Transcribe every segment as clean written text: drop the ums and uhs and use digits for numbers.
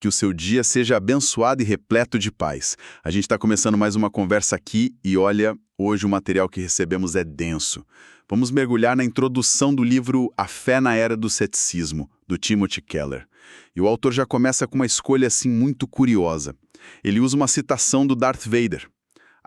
Que o seu dia seja abençoado e repleto de paz. A gente está começando mais uma conversa aqui e olha, hoje o material que recebemos é denso. Vamos mergulhar na introdução do livro A Fé na Era do Ceticismo, do Timothy Keller. E o autor já começa com uma escolha assim muito curiosa. Ele usa uma citação do Darth Vader.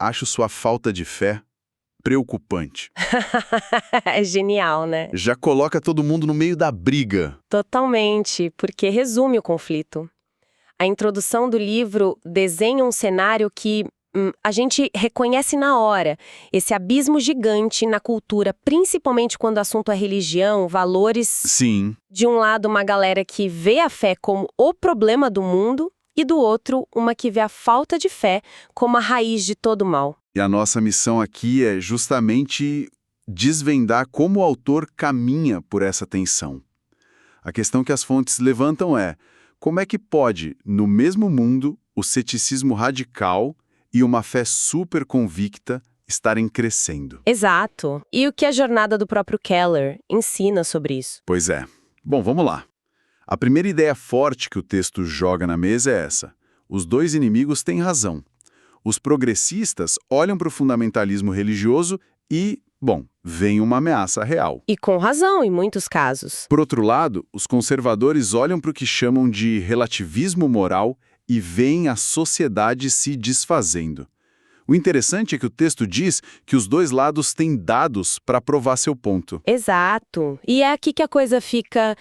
Acho sua falta de fé preocupante. É genial, né? Já coloca todo mundo no meio da briga. Totalmente, porque resume o conflito. A introdução do livro desenha um cenário que a gente reconhece na hora. Esse abismo gigante na cultura, principalmente quando o assunto é religião, valores. Sim. De um lado, uma galera que vê a fé como o problema do mundo, e do outro, uma que vê a falta de fé como a raiz de todo o mal. E a nossa missão aqui é justamente desvendar como o autor caminha por essa tensão. A questão que as fontes levantam é: como é que pode, no mesmo mundo, o ceticismo radical e uma fé super convicta estarem crescendo? Exato. E o que a jornada do próprio Keller ensina sobre isso? Pois é. Bom, vamos lá. A primeira ideia forte que o texto joga na mesa é essa: os dois inimigos têm razão. Os progressistas olham para o fundamentalismo religioso e, bom, vem uma ameaça real. E com razão, em muitos casos. Por outro lado, os conservadores olham para o que chamam de relativismo moral e veem a sociedade se desfazendo. O interessante é que o texto diz que os dois lados têm dados para provar seu ponto. Exato. E é aqui que a coisa fica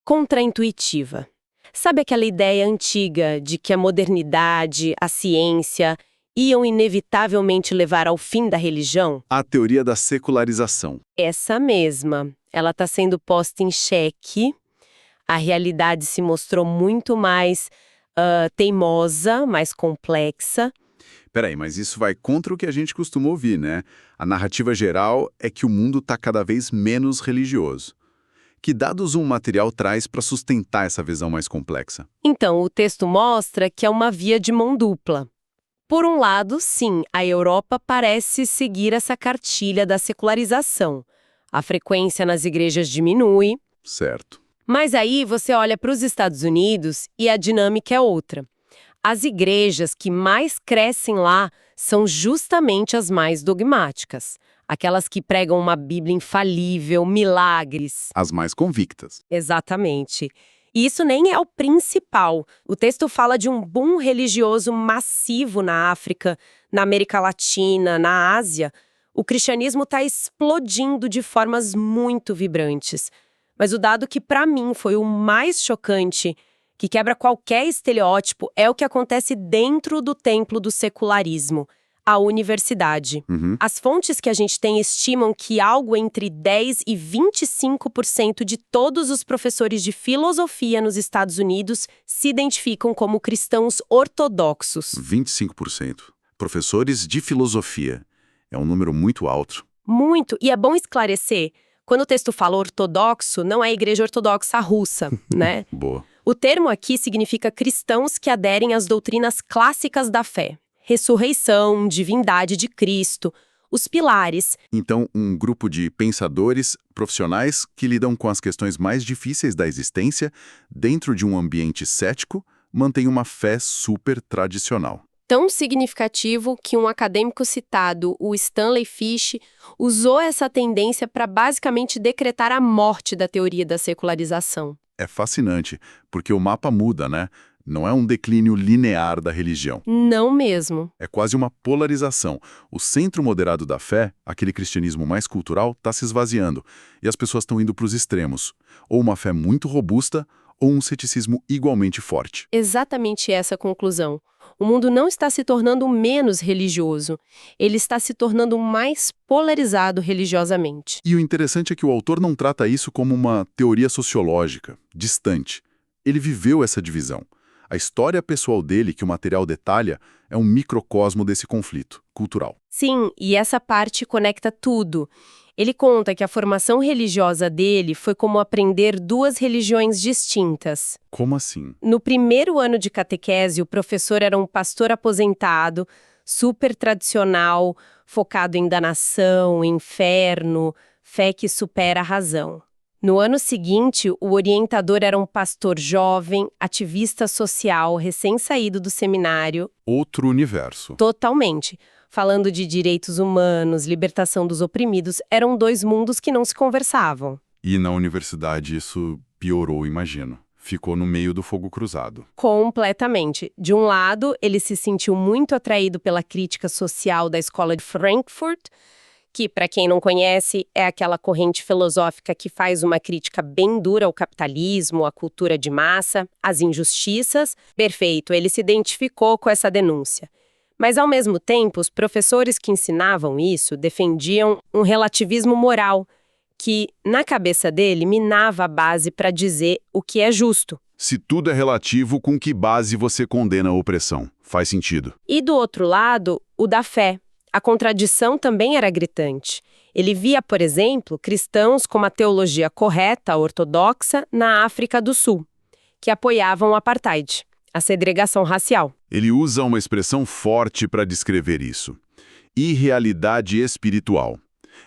contraintuitiva. Sabe aquela ideia antiga de que a modernidade, a ciência iam inevitavelmente levar ao fim da religião? A teoria da secularização. Essa mesma. Ela está sendo posta em xeque. A realidade se mostrou muito mais teimosa, mais complexa. Peraí, mas isso vai contra o que a gente costuma ouvir, né? A narrativa geral é que o mundo está cada vez menos religioso. Que dados um material traz para sustentar essa visão mais complexa? Então, o texto mostra que é uma via de mão dupla. Por um lado, sim, a Europa parece seguir essa cartilha da secularização. A frequência nas igrejas diminui. Certo. Mas aí você olha para os Estados Unidos e a dinâmica é outra. As igrejas que mais crescem lá são justamente as mais dogmáticas. Aquelas que pregam uma Bíblia infalível, milagres. As mais convictas. Exatamente. E isso nem é o principal. O texto fala de um boom religioso massivo na África, na América Latina, na Ásia. O cristianismo está explodindo de formas muito vibrantes. Mas o dado que, para mim, foi o mais chocante, que quebra qualquer estereótipo, é o que acontece dentro do templo do secularismo, a universidade. As fontes que a gente tem estimam que algo entre 10% e 25% de todos os professores de filosofia nos Estados Unidos se identificam como cristãos ortodoxos. 25%. Professores de filosofia. É um número muito alto. Muito. E é bom esclarecer, quando o texto fala ortodoxo, não é a Igreja Ortodoxa Russa, né? Boa. O termo aqui significa cristãos que aderem às doutrinas clássicas da fé. Ressurreição, divindade de Cristo, os pilares. Então, um grupo de pensadores profissionais que lidam com as questões mais difíceis da existência dentro de um ambiente cético, mantém uma fé super tradicional. Tão significativo que um acadêmico citado, o Stanley Fish, usou essa tendência para basicamente decretar a morte da teoria da secularização. É fascinante, porque o mapa muda, né? Não é um declínio linear da religião. Não mesmo. É quase uma polarização. O centro moderado da fé, aquele cristianismo mais cultural, está se esvaziando. E as pessoas estão indo para os extremos. Ou uma fé muito robusta, ou um ceticismo igualmente forte. Exatamente essa a conclusão. O mundo não está se tornando menos religioso. Ele está se tornando mais polarizado religiosamente. E o interessante é que o autor não trata isso como uma teoria sociológica, distante. Ele viveu essa divisão. A história pessoal dele, que o material detalha, é um microcosmo desse conflito cultural. Sim, e essa parte conecta tudo. Ele conta que a formação religiosa dele foi como aprender duas religiões distintas. Como assim? No primeiro ano de catequese, o professor era um pastor aposentado, super tradicional, focado em danação, inferno, fé que supera a razão. No ano seguinte, o orientador era um pastor jovem, ativista social, recém-saído do seminário. Outro universo. Totalmente. Falando de direitos humanos, libertação dos oprimidos, eram dois mundos que não se conversavam. E na universidade isso piorou, imagino. Ficou no meio do fogo cruzado. Completamente. De um lado, ele se sentiu muito atraído pela crítica social da Escola de Frankfurt, que, para quem não conhece, é aquela corrente filosófica que faz uma crítica bem dura ao capitalismo, à cultura de massa, às injustiças. Perfeito, ele se identificou com essa denúncia. Mas, ao mesmo tempo, os professores que ensinavam isso defendiam um relativismo moral, que, na cabeça dele, minava a base para dizer o que é justo. Se tudo é relativo, com que base você condena a opressão? Faz sentido. E do outro lado, o da fé. A contradição também era gritante. Ele via, por exemplo, cristãos com uma teologia correta, ortodoxa, na África do Sul, que apoiavam o apartheid, a segregação racial. Ele usa uma expressão forte para descrever isso. Irrealidade espiritual.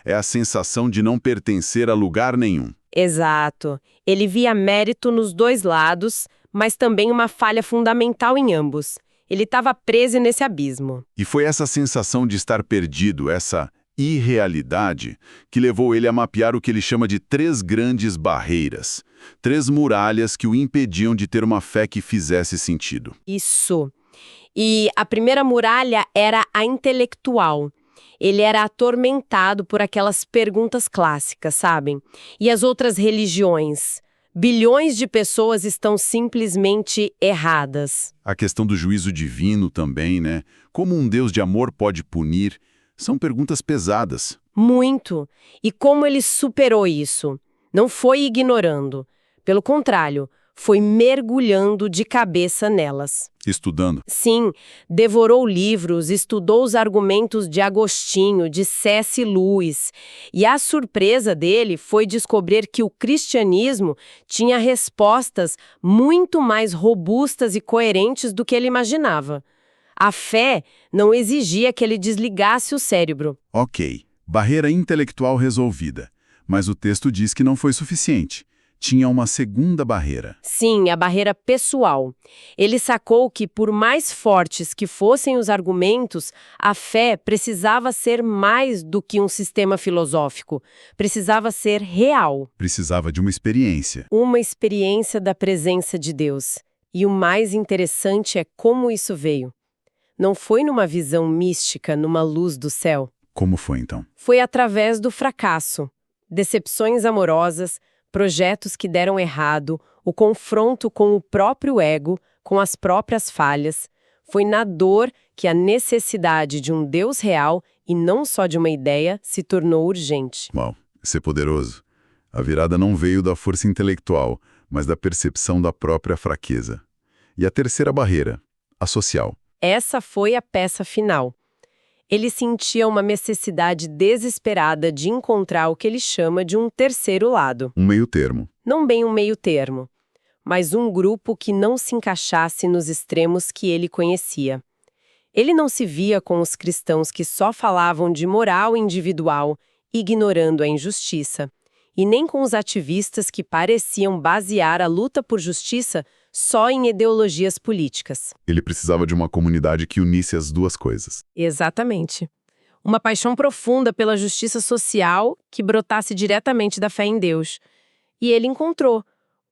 É a sensação de não pertencer a lugar nenhum. Exato. Ele via mérito nos dois lados, mas também uma falha fundamental em ambos. Ele estava preso nesse abismo. E foi essa sensação de estar perdido, essa irrealidade, que levou ele a mapear o que ele chama de 3 grandes barreiras. 3 muralhas que o impediam de ter uma fé que fizesse sentido. Isso. E a primeira muralha era a intelectual. Ele era atormentado por aquelas perguntas clássicas, sabem? E as outras religiões? Bilhões de pessoas estão simplesmente erradas. A questão do juízo divino também, né? Como um Deus de amor pode punir? São perguntas pesadas. Muito. E como ele superou isso? Não foi ignorando. Pelo contrário, foi mergulhando de cabeça nelas. Estudando. Sim, devorou livros, estudou os argumentos de Agostinho, de C.S. Lewis. E a surpresa dele foi descobrir que o cristianismo tinha respostas muito mais robustas e coerentes do que ele imaginava. A fé não exigia que ele desligasse o cérebro. Ok, barreira intelectual resolvida. Mas o texto diz que não foi suficiente. Tinha uma segunda barreira. Sim, a barreira pessoal. Ele sacou que, por mais fortes que fossem os argumentos, a fé precisava ser mais do que um sistema filosófico. Precisava ser real. Precisava de uma experiência. Uma experiência da presença de Deus. E o mais interessante é como isso veio. Não foi numa visão mística, numa luz do céu. Como foi, então? Foi através do fracasso. Decepções amorosas, projetos que deram errado, o confronto com o próprio ego, com as próprias falhas. Foi na dor que a necessidade de um Deus real, e não só de uma ideia, se tornou urgente. Uau, isso é poderoso. A virada não veio da força intelectual, mas da percepção da própria fraqueza. E a terceira barreira, a social. Essa foi a peça final. Ele sentia uma necessidade desesperada de encontrar o que ele chama de um terceiro lado. Um meio termo. Não bem um meio termo, mas um grupo que não se encaixasse nos extremos que ele conhecia. Ele não se via com os cristãos que só falavam de moral individual, ignorando a injustiça, e nem com os ativistas que pareciam basear a luta por justiça só em ideologias políticas. Ele precisava de uma comunidade que unisse as duas coisas. Exatamente. Uma paixão profunda pela justiça social que brotasse diretamente da fé em Deus. E ele encontrou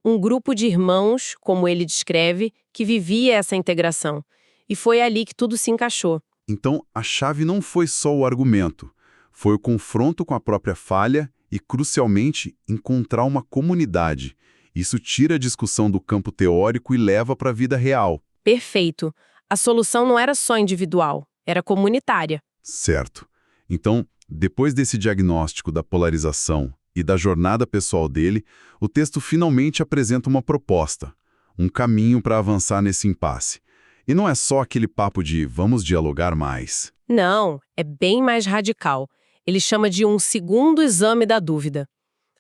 um grupo de irmãos, como ele descreve, que vivia essa integração. E foi ali que tudo se encaixou. Então, a chave não foi só o argumento. Foi o confronto com a própria falha e, crucialmente, encontrar uma comunidade. Isso tira a discussão do campo teórico e leva para a vida real. Perfeito. A solução não era só individual, era comunitária. Certo. Então, depois desse diagnóstico da polarização e da jornada pessoal dele, o texto finalmente apresenta uma proposta, um caminho para avançar nesse impasse. E não é só aquele papo de vamos dialogar mais. Não, é bem mais radical. Ele chama de um segundo exame da dúvida.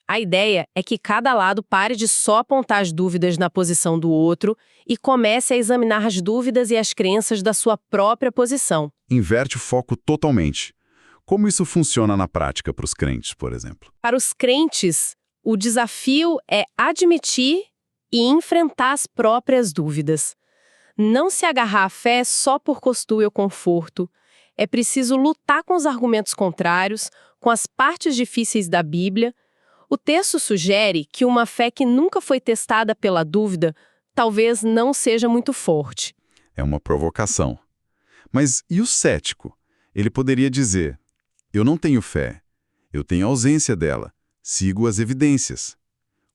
A ideia é que cada lado pare de só apontar as dúvidas na posição do outro e comece a examinar as dúvidas e as crenças da sua própria posição. Inverte o foco totalmente. Como isso funciona na prática para os crentes, por exemplo? Para os crentes, O desafio é admitir e enfrentar as próprias dúvidas. Não se agarrar à fé só por costume ou conforto. É preciso lutar com os argumentos contrários, com as partes difíceis da Bíblia. O texto sugere que uma fé que nunca foi testada pela dúvida talvez não seja muito forte. É uma provocação. Mas e o cético? Ele poderia dizer: eu não tenho fé, eu tenho ausência dela, sigo as evidências.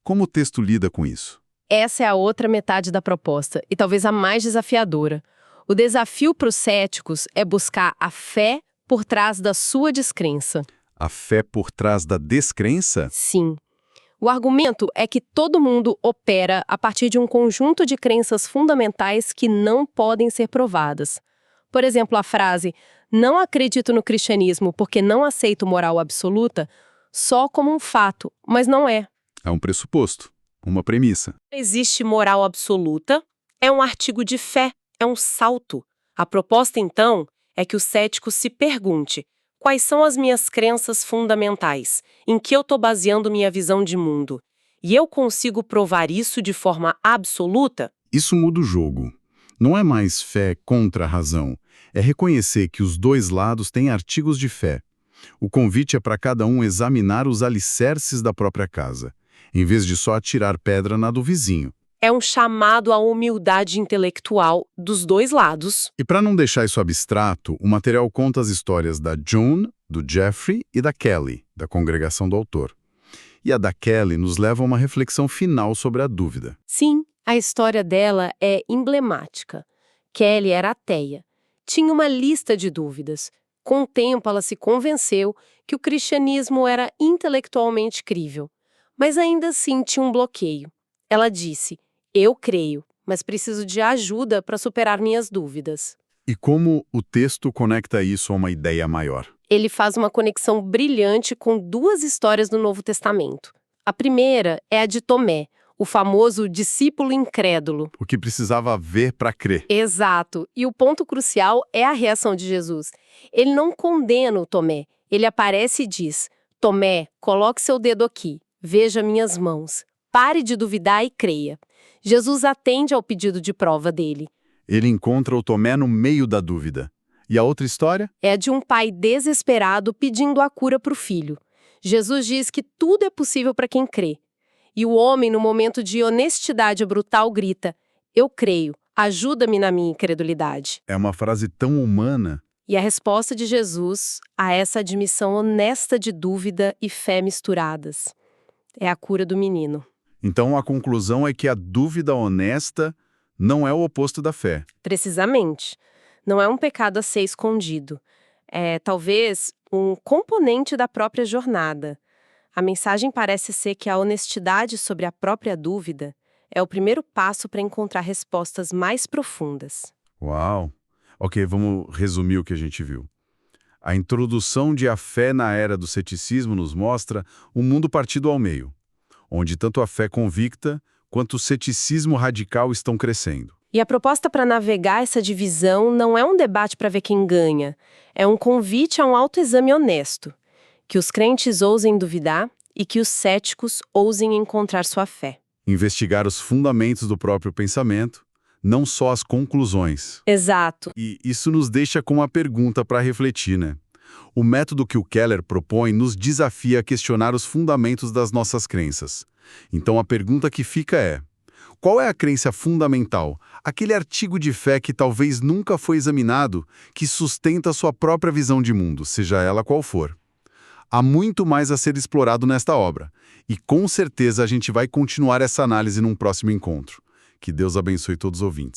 Como o texto lida com isso? Essa é a outra metade da proposta, e talvez a mais desafiadora. O desafio para os céticos é buscar a fé por trás da sua descrença. A fé por trás da descrença? Sim. O argumento é que todo mundo opera a partir de um conjunto de crenças fundamentais que não podem ser provadas. Por exemplo, a frase "não acredito no cristianismo porque não aceito moral absoluta" só como um fato, mas não é. É um pressuposto, uma premissa. Existe moral absoluta, é um artigo de fé, é um salto. A proposta, então, é que o cético se pergunte: quais são as minhas crenças fundamentais? Em que eu estou baseando minha visão de mundo? E eu consigo provar isso de forma absoluta? Isso muda o jogo. Não é mais fé contra a razão. É reconhecer que os dois lados têm artigos de fé. O convite é para cada um examinar os alicerces da própria casa, em vez de só atirar pedra na do vizinho. É um chamado à humildade intelectual dos dois lados. E para não deixar isso abstrato, o material conta as histórias da June, do Jeffrey e da Kelly, da congregação do autor. E a da Kelly nos leva a uma reflexão final sobre a dúvida. Sim, a história dela é emblemática. Kelly era ateia. Tinha uma lista de dúvidas. Com o tempo, ela se convenceu que o cristianismo era intelectualmente crível. Mas ainda assim tinha um bloqueio. Ela disse: eu creio, mas preciso de ajuda para superar minhas dúvidas. E como o texto conecta isso a uma ideia maior? Ele faz uma conexão brilhante com duas histórias do Novo Testamento. A primeira é a de Tomé, o famoso discípulo incrédulo. O que precisava ver para crer. Exato. E o ponto crucial é a reação de Jesus. Ele não condena o Tomé. Ele aparece e diz: Tomé, coloque seu dedo aqui. Veja minhas mãos. Pare de duvidar e creia. Jesus atende ao pedido de prova dele. Ele encontra o Tomé no meio da dúvida. E a outra história? É a de um pai desesperado pedindo a cura para o filho. Jesus diz que tudo é possível para quem crê. E o homem, no momento de honestidade brutal, grita: eu creio, ajuda-me na minha incredulidade. É uma frase tão humana. E a resposta de Jesus a essa admissão honesta de dúvida e fé misturadas é a cura do menino. Então a conclusão é que a dúvida honesta não é o oposto da fé. Precisamente. Não é um pecado a ser escondido. É, talvez, um componente da própria jornada. A mensagem parece ser que a honestidade sobre a própria dúvida é o primeiro passo para encontrar respostas mais profundas. Uau! Ok, vamos resumir o que a gente viu. A introdução de a fé na era do ceticismo nos mostra um mundo partido ao meio, onde tanto a fé convicta quanto o ceticismo radical estão crescendo. E a proposta para navegar essa divisão não é um debate para ver quem ganha, é um convite a um autoexame honesto. Que os crentes ousem duvidar e que os céticos ousem encontrar sua fé. Investigar os fundamentos do próprio pensamento, não só as conclusões. Exato. E isso nos deixa com uma pergunta para refletir, né? O método que o Keller propõe nos desafia a questionar os fundamentos das nossas crenças. Então a pergunta que fica é: qual é a crença fundamental, aquele artigo de fé que talvez nunca foi examinado, que sustenta a sua própria visão de mundo, seja ela qual for? Há muito mais a ser explorado nesta obra, e com certeza a gente vai continuar essa análise num próximo encontro. Que Deus abençoe todos os ouvintes.